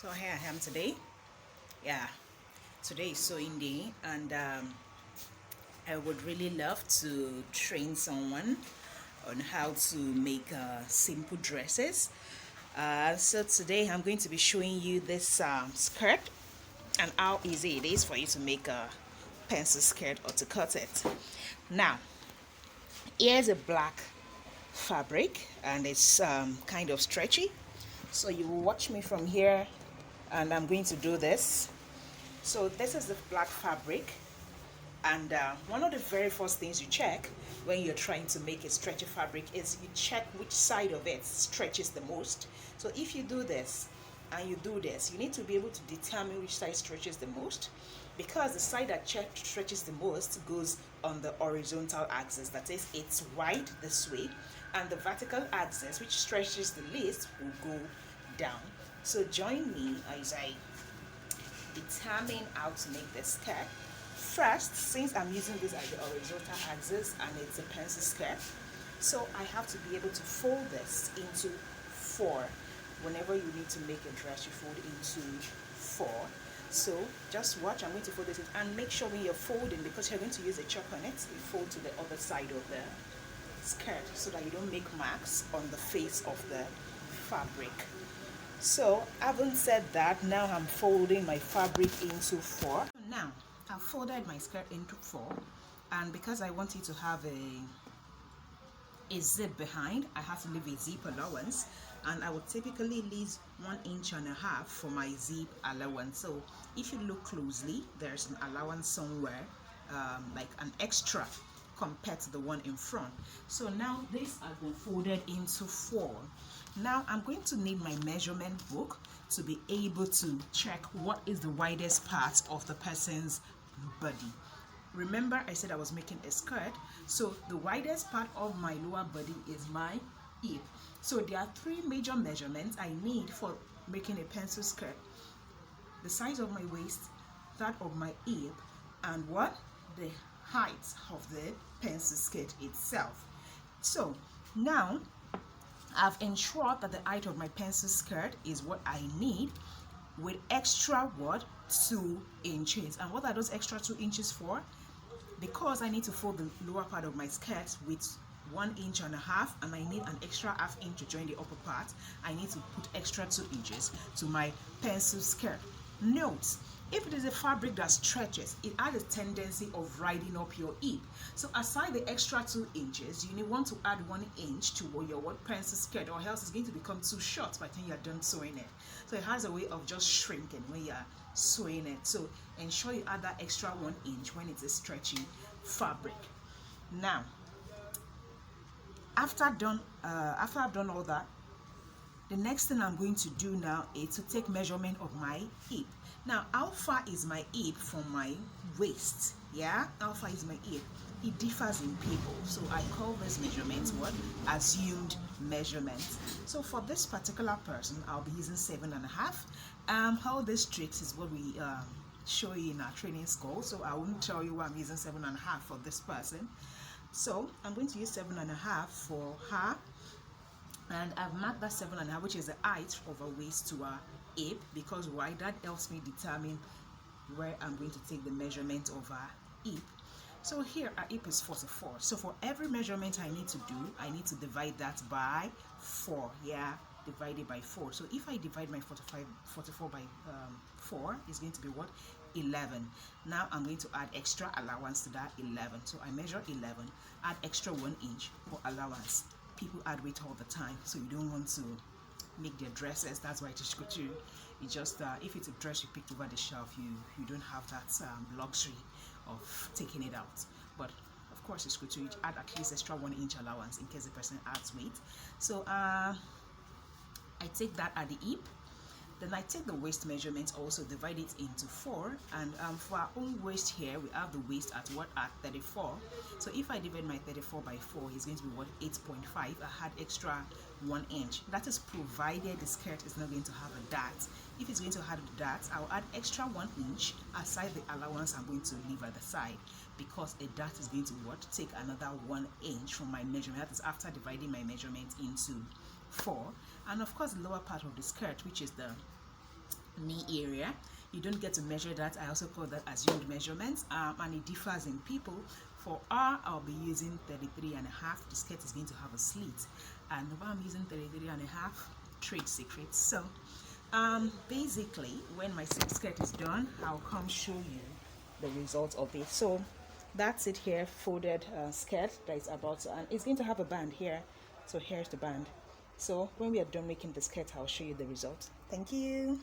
So here I am today. Yeah, today is sewing day, and I would really love to train someone on how to make simple dresses. So today I'm going to be showing you this skirt and how easy it is for you to make a pencil skirt or to cut it. Now, here's a black fabric, and it's kind of stretchy. So you will watch me from here, and I'm going to do this. So this is the black fabric, and one of the very first things you check when you're trying to make a stretchy fabric is you check which side of it stretches the most. So if you do this and you do this, you need to be able to determine which side stretches the most, because the side that stretches the most goes on the horizontal axis, that is, it's wide this way, and the vertical axis, which stretches the least, will go down. So join me as I determine how to make this skirt. First, since I'm using this as the horizontal axis and it's a pencil skirt, so I have to be able to fold this into four. Whenever you need to make a dress, you fold into four. So just watch, I'm going to fold this in, and make sure when you're folding, because you're going to use a chalk on it, you fold to the other side of the skirt so that you don't make marks on the face of the fabric. So having said that, now I'm folding my fabric into four. Now I've folded my skirt into four, and because I want it to have a zip behind, I have to leave a zip allowance, and I would typically leave 1.5 inches for my zip allowance. So if you look closely, there's an allowance somewhere, like an extra compared to the one in front. So now this has been folded into four. Now I'm going to need my measurement book to be able to check what is the widest part of the person's body. Remember, I said I was making a skirt, so the widest part of my lower body is my hip. So there are three major measurements I need for making a pencil skirt: the size of my waist, that of my hip, and what? The height of the pencil skirt itself. So now I've ensured that the height of my pencil skirt is what I need, with extra what? 2 inches. And what are those extra 2 inches for? Because I need to fold the lower part of my skirt with 1.5 inches, and I need an extra ½ inch to join the upper part, I need to put extra 2 inches to my pencil skirt. Note, if it is a fabric that stretches, it has a tendency of riding up your hip. So aside the extra 2 inches, you want to add 1 inch to your pencil skirt, or else it's going to become too short by the time you're done sewing it. So it has a way of just shrinking when you're sewing it. So ensure you add that extra 1 inch when it's a stretchy fabric. Now, after I've done all that, the next thing I'm going to do now is to take measurement of my hip. Now, how far is my hip from my waist? Yeah, how far is my hip? It differs in people, so I call this measurement what? Assumed measurement. So for this particular person, I'll be using 7.5. How this tricks is what we show you in our training school, so I won't tell you why I'm using 7.5 for this person. So I'm going to use 7.5 for her, and I've marked that 7.5, which is the height of her waist to her hip, because why? That helps me determine where I'm going to take the measurement of her hip. So here our hip is 44. So for every measurement I need to do, I need to divide that by 4. Yeah, divided by 4. So if I divide my 44 by 4, it's going to be what? 11. Now I'm going to add extra allowance to that 11. So I measure 11, add extra 1 inch for allowance. People add weight all the time, so you don't want to make their dresses. That's why it is couture. It's just if it's a dress you picked over the shelf, you don't have that luxury of taking it out. But of course, it's couture. You add at least extra 1 inch allowance in case the person adds weight. So I take that at the hip. Then I take the waist measurement, also divide it into 4, and for our own waist here, we have the waist at what? At 34. So if I divide my 34 by 4, it's going to be what? 8.5. I had extra 1 inch. That is provided the skirt is not going to have a dart. If it's going to have a dart, I'll add extra 1 inch aside the allowance I'm going to leave at the side, because a dart is going to what? Take another 1 inch from my measurement. That is after dividing my measurement into 4. And of course, the lower part of the skirt, which is the knee area. You don't get to measure that. I also call that assumed measurements, and it differs in people. For R, I'll be using 33.5. The skirt is going to have a slit, and while I'm using 33.5, trade secrets. So basically, when my skirt is done, I'll come show you the result of it. So that's it here, folded skirt that is about to, and it's going to have a band here. So here's the band. So when we are done making the skirt, I'll show you the result. Thank you.